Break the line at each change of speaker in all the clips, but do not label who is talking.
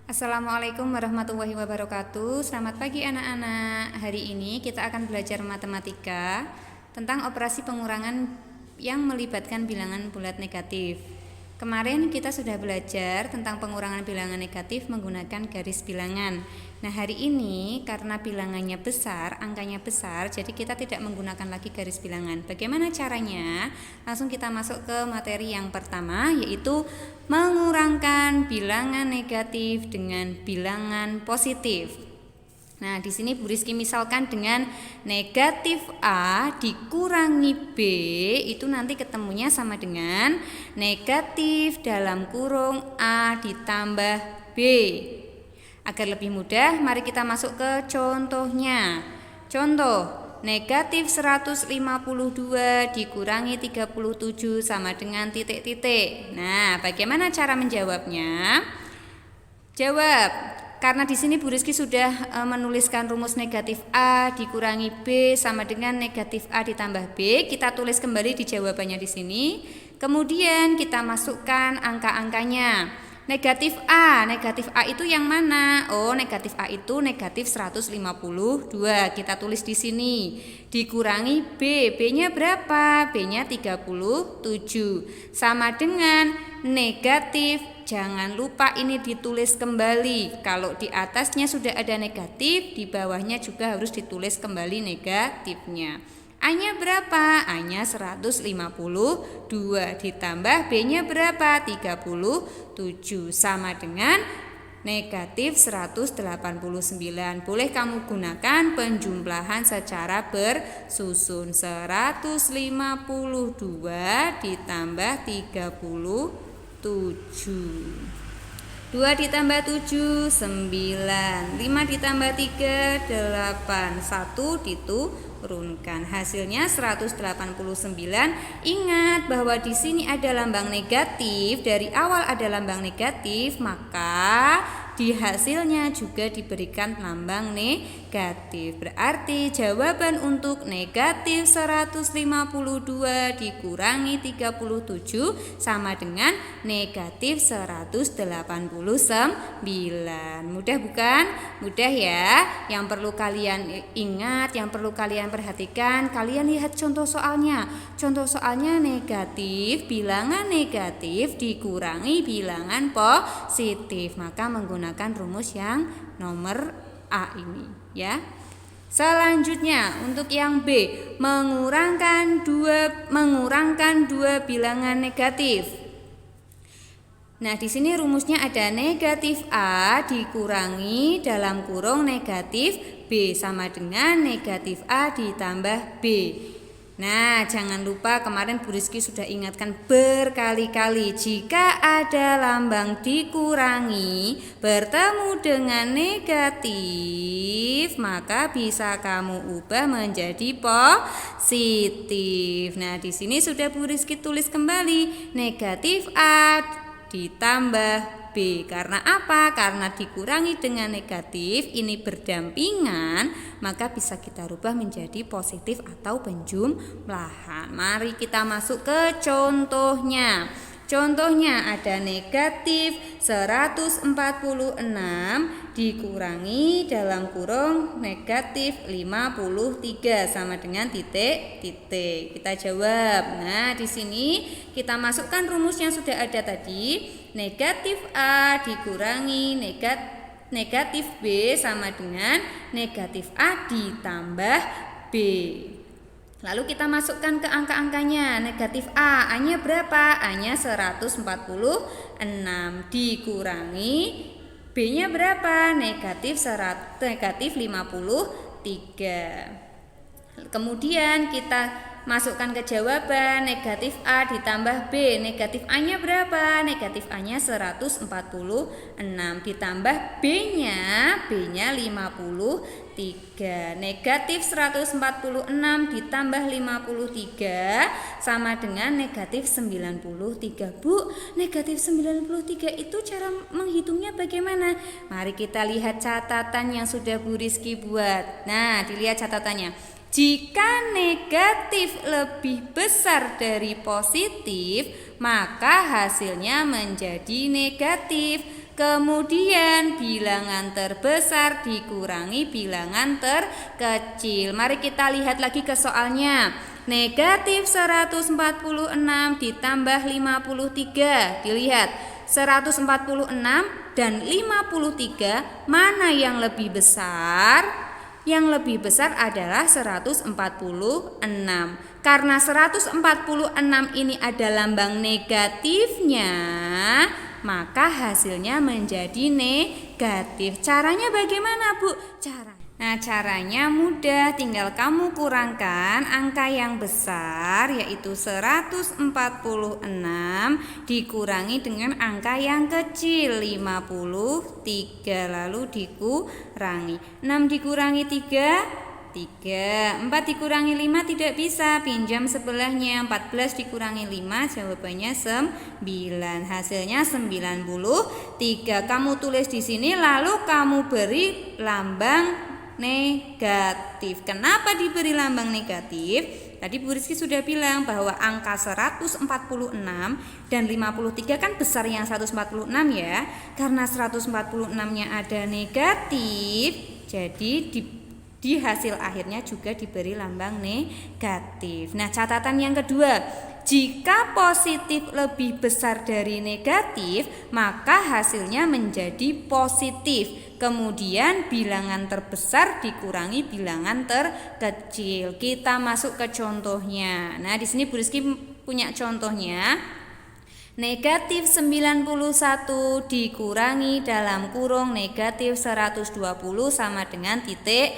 Assalamualaikum warahmatullahi wabarakatuh. Selamat pagi anak-anak. Hari ini kita akan belajar matematika tentang operasi pengurangan yang melibatkan bilangan bulat negatif. Kemarin kita sudah belajar tentang pengurangan bilangan negatif menggunakan garis bilangan. Nah, hari ini karena bilangannya besar, angkanya besar, jadi kita tidak menggunakan lagi garis bilangan. Bagaimana caranya? Langsung kita masuk ke materi yang pertama, yaitu mengurangkan bilangan negatif dengan bilangan positif. Nah, di sini Bu Rizky misalkan dengan negatif A dikurangi B, itu nanti ketemunya sama dengan negatif dalam kurung A ditambah B. Agar lebih mudah, mari kita masuk ke contohnya. Contoh, negatif 152 dikurangi 37 sama dengan titik-titik. Nah, bagaimana cara menjawabnya? Jawab. Karena di sini Bu Rizky sudah menuliskan rumus negatif A dikurangi B sama dengan negatif A ditambah B. Kita tulis kembali di jawabannya di sini. Kemudian kita masukkan angka-angkanya. Negatif A itu yang mana? Oh, negatif A itu negatif 152. Kita tulis di sini. Dikurangi B. B-nya berapa? B-nya 37. Sama dengan negatif, jangan lupa ini ditulis kembali. Kalau di atasnya sudah ada negatif, di bawahnya juga harus ditulis kembali negatifnya. A-nya berapa? A-nya 152 ditambah B-nya berapa? 37 sama dengan negatif 189. Boleh kamu gunakan penjumlahan secara bersusun. 152 ditambah 37. 2 ditambah 7, 9. 5 ditambah 3, 8. 1 diturunkan. Hasilnya 189. Ingat bahwa di sini ada lambang negatif. Dari awal ada lambang negatif, maka di hasilnya juga diberikan lambang negatif. Berarti jawaban untuk negatif 152 dikurangi 37 sama dengan negatif 189. Mudah bukan? Mudah ya. Yang perlu kalian ingat, yang perlu kalian perhatikan, kalian lihat contoh soalnya. Contoh soalnya negatif, bilangan negatif dikurangi bilangan positif. Maka menggunakan rumus yang nomor A ini ya. Selanjutnya untuk yang B, mengurangkan dua bilangan negatif. Nah, di sini rumusnya ada negatif A dikurangi dalam kurung negatif B sama dengan negatif A ditambah B. Nah, jangan lupa kemarin Bu Rizky sudah ingatkan berkali-kali, jika ada lambang dikurangi bertemu dengan negatif, maka bisa kamu ubah menjadi positif. Nah, di sini sudah Bu Rizky tulis kembali negatif A ditambah B. Karena apa? Karena dikurangi dengan negatif, ini berdampingan, maka bisa kita rubah menjadi positif atau penjumlahan. Mari kita masuk ke contohnya. Contohnya ada negatif 146 dikurangi dalam kurung negatif 53 sama dengan titik-titik. Kita jawab. Nah, di sini kita masukkan rumus yang sudah ada tadi. Negatif A dikurangi negatif B sama dengan negatif A ditambah B. Lalu kita masukkan ke angka-angkanya. Negatif A, A-nya berapa? A-nya 146 dikurangi B-nya berapa? Negatif 53. Kemudian kita masukkan ke jawaban, negatif A ditambah B. Negatif A-nya berapa? Negatif A-nya 146 ditambah B-nya 53. Negatif 146 ditambah 53 sama dengan negatif 93. Bu, negatif 93 itu cara menghitungnya bagaimana? Mari kita lihat catatan yang sudah Bu Rizky buat. Nah, dilihat catatannya. Jika negatif lebih besar dari positif, maka hasilnya menjadi negatif. Kemudian bilangan terbesar dikurangi bilangan terkecil. Mari kita lihat lagi ke soalnya. Negatif 146 ditambah 53. Dilihat 146 dan 53 mana yang lebih besar? Yang lebih besar adalah 146. Karena 146 ini ada lambang negatifnya, maka hasilnya menjadi negatif. Caranya bagaimana, Bu? Caranya mudah, tinggal kamu kurangkan angka yang besar yaitu 146 dikurangi dengan angka yang kecil 53, lalu dikurangi 6 dikurangi 3 4 dikurangi 5 tidak bisa, pinjam sebelahnya. 14 dikurangi 5 jawabannya 9. Hasilnya 93. Kamu tulis di sini lalu kamu beri lambang negatif. Kenapa diberi lambang negatif? Tadi Bu Rizky sudah bilang bahwa angka 146 dan 53 kan besar yang 146 ya. Karena 146-nya ada negatif, jadi di hasil akhirnya juga diberi lambang negatif. Nah, catatan yang kedua, jika positif lebih besar dari negatif, maka hasilnya menjadi positif. Kemudian bilangan terbesar dikurangi bilangan terkecil. Kita masuk ke contohnya. Nah, di sini Bu Rizky punya contohnya. Negatif 91 dikurangi dalam kurung negatif 120 sama dengan titik.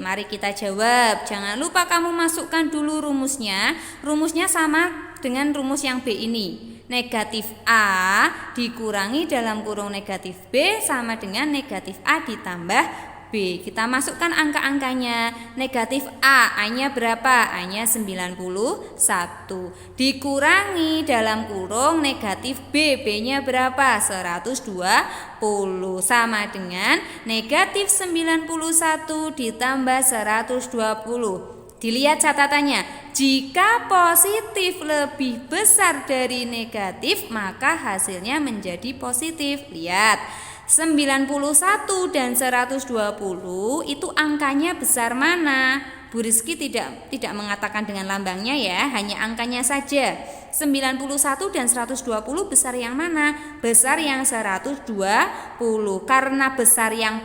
Mari kita jawab. Jangan lupa kamu masukkan dulu rumusnya. Rumusnya sama dengan rumus yang B ini. Negatif A dikurangi dalam kurung negatif B sama dengan negatif A ditambah B. Kita masukkan angka-angkanya. Negatif A-nya berapa? A-nya 91. Dikurangi dalam kurung negatif B. B-nya berapa? 120. Sama dengan negatif 91 ditambah 120. Dilihat catatannya. Jika positif lebih besar dari negatif, maka hasilnya menjadi positif. Lihat, 91 dan 120 itu angkanya besar mana? Bu Rizky tidak mengatakan dengan lambangnya ya, hanya angkanya saja. 91 dan 120 besar yang mana? Besar yang 120. Karena besar yang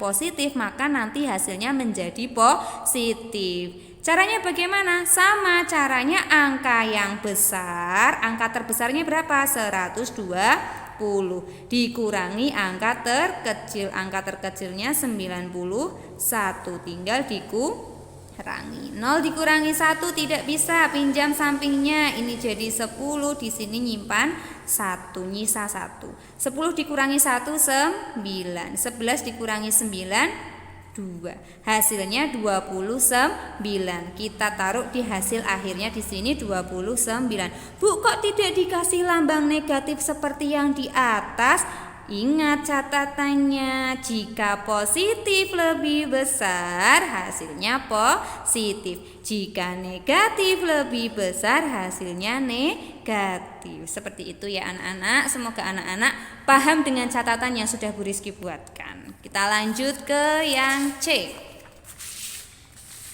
positif, maka nanti hasilnya menjadi positif. Caranya bagaimana? Sama, caranya angka yang besar, angka terbesarnya berapa? 120 dikurangi angka terkecil. Angka terkecilnya 91, tinggal dikurangi. 0 dikurangi 1 tidak bisa, pinjam sampingnya. Ini jadi 10, di sini nyimpan 1, nyisa 1. 10 dikurangi 1 9. 11 dikurangi 9 2. Hasilnya 29. Kita taruh di hasil akhirnya di sini 29. Bu, kok tidak dikasih lambang negatif seperti yang di atas? Ingat catatannya, jika positif lebih besar hasilnya positif, jika negatif lebih besar hasilnya negatif. Seperti itu ya anak-anak. Semoga anak-anak paham dengan catatan yang sudah Bu Rizky buatkan. Kita lanjut ke yang C.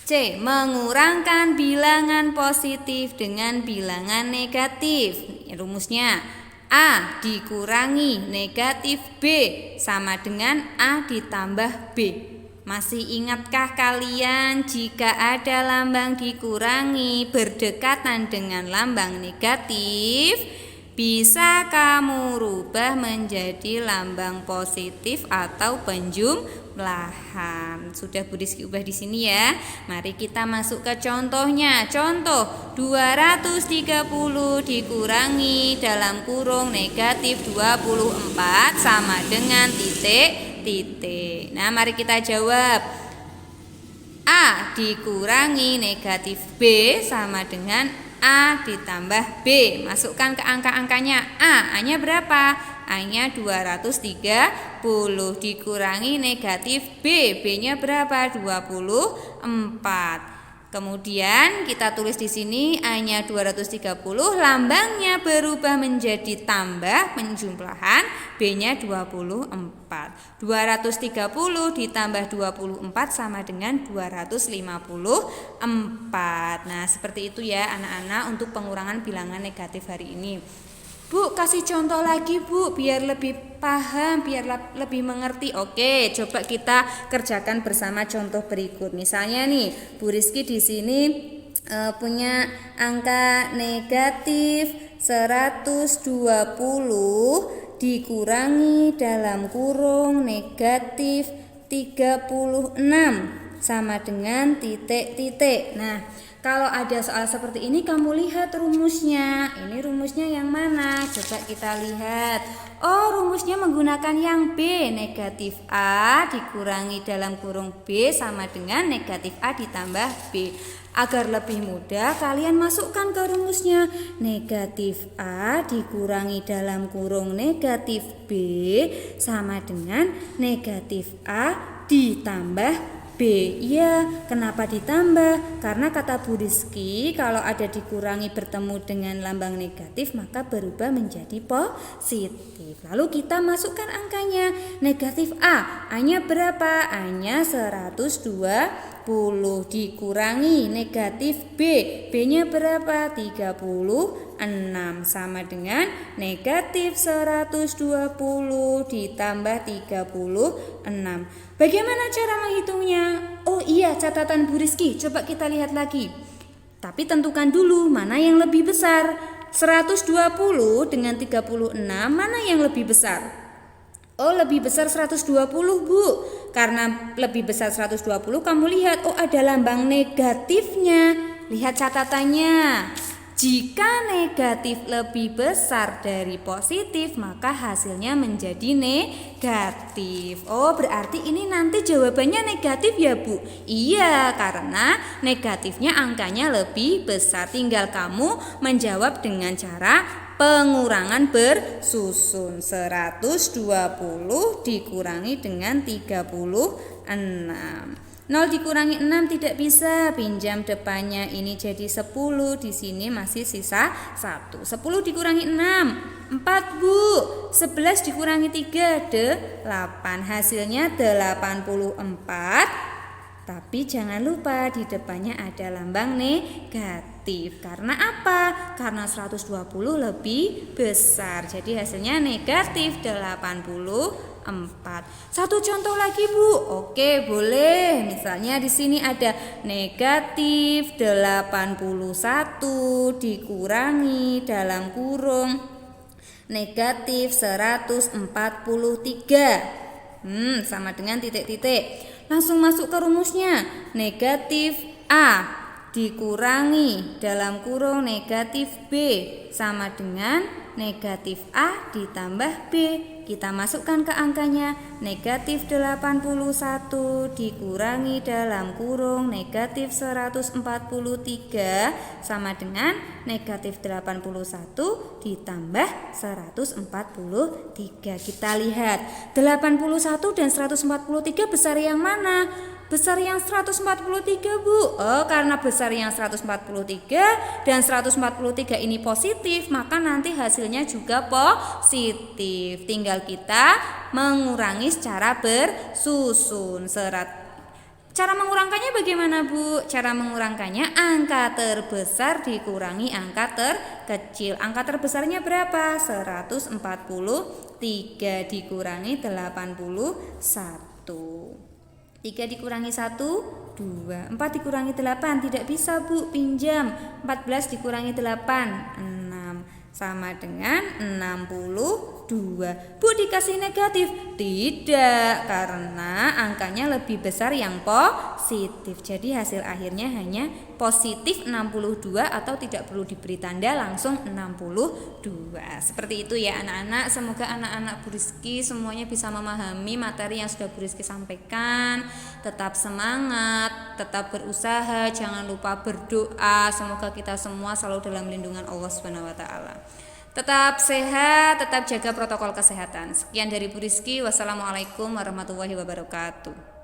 C. Mengurangkan bilangan positif dengan bilangan negatif. Rumusnya A dikurangi negatif B sama dengan A ditambah B. Masih ingatkah kalian jika ada lambang dikurangi berdekatan dengan lambang negatif, bisa kamu rubah menjadi lambang positif atau penjumlahan. Sudah Bu Rizky ubah di sini ya. Mari kita masuk ke contohnya. Contoh 230 dikurangi dalam kurung negatif 24 sama dengan titik. Nah, mari kita jawab. A dikurangi negatif B sama dengan A ditambah B. Masukkan ke angka-angkanya. A-nya berapa? A-nya 230 dikurangi negatif B. B-nya berapa? 24. Kemudian kita tulis di sini A-nya 230, lambangnya berubah menjadi tambah penjumlahan, B-nya 24. 230 ditambah 24 sama dengan 254. Nah, seperti itu ya anak-anak untuk pengurangan bilangan negatif hari ini. Bu, kasih contoh lagi Bu, biar lebih paham, biar lebih mengerti. Oke, coba kita kerjakan bersama contoh berikut. Misalnya nih, Bu Rizky di sini punya angka negatif 120 dikurangi dalam kurung negatif 36 sama dengan titik-titik. Nah, kalau ada soal seperti ini kamu lihat rumusnya. Ini rumusnya yang mana? Coba kita lihat. Oh, rumusnya menggunakan yang B. Negatif A dikurangi dalam kurung B sama dengan negatif A ditambah B. Agar lebih mudah kalian masukkan ke rumusnya. Negatif A dikurangi dalam kurung negatif B sama dengan negatif A ditambah B. Ya, kenapa ditambah? Karena kata Bu Rizky, kalau ada dikurangi bertemu dengan lambang negatif maka berubah menjadi positif. Lalu kita masukkan angkanya. Negatif A, A-nya berapa? A-nya 120 dikurangi negatif B. B-nya berapa? 36 sama dengan negatif 120 ditambah 36. Bagaimana cara menghitungnya? Oh iya, catatan Bu Rizky, coba kita lihat lagi. Tapi tentukan dulu mana yang lebih besar. 120 dengan 36 mana yang lebih besar? Oh, lebih besar 120 Bu. Karena lebih besar 120 kamu lihat, oh ada lambang negatifnya. Lihat catatannya. Jika negatif lebih besar dari positif, maka hasilnya menjadi negatif. Oh, berarti ini nanti jawabannya negatif ya Bu? Iya, karena negatifnya angkanya lebih besar. Tinggal kamu menjawab dengan cara pengurangan bersusun. 120 dikurangi dengan 36. 0 dikurangi 6 tidak bisa, pinjam depannya ini jadi 10, di sini masih sisa 1. 10 dikurangi 6, 4 Bu. 11 dikurangi 3, 8. Hasilnya 84. Tapi jangan lupa di depannya ada lambang negatif. Karena apa? Karena 120 lebih besar. Jadi hasilnya negatif 84. Satu contoh lagi Bu. Oke, boleh. Misalnya di sini ada negatif 81 dikurangi dalam kurung negatif 143. Sama dengan titik-titik. Langsung masuk ke rumusnya. Negatif A dikurangi dalam kurung negatif B sama dengan negatif A ditambah B. Kita masukkan ke angkanya. Negatif 81 dikurangi dalam kurung negatif 143 sama dengan negatif 81 ditambah 143. Kita lihat 81 dan 143 besar yang mana? Besar yang 143 Bu. Oh, karena besar yang 143 dan 143 ini positif, maka nanti hasilnya juga positif. Tinggal kita mengurangi secara bersusun. Cara mengurangkannya bagaimana Bu? Cara mengurangkannya angka terbesar dikurangi angka terkecil. Angka terbesarnya berapa? 143 dikurangi 81. 3 dikurangi 1, 2. 4 dikurangi 8, tidak bisa Bu, pinjam. 14 dikurangi 8, 6. Sama dengan 62. Bu, dikasih negatif? Tidak, karena angkanya lebih besar yang positif. Jadi hasil akhirnya hanya positif 62 atau tidak perlu diberi tanda, langsung 62. Seperti itu ya anak-anak. Semoga anak-anak Bu Rizky semuanya bisa memahami materi yang sudah Bu Rizky sampaikan. Tetap semangat, tetap berusaha, jangan lupa berdoa. Semoga kita semua selalu dalam lindungan Allah SWT. Tetap sehat, tetap jaga protokol kesehatan. Sekian dari Bu Rizky. Wassalamualaikum warahmatullahi wabarakatuh.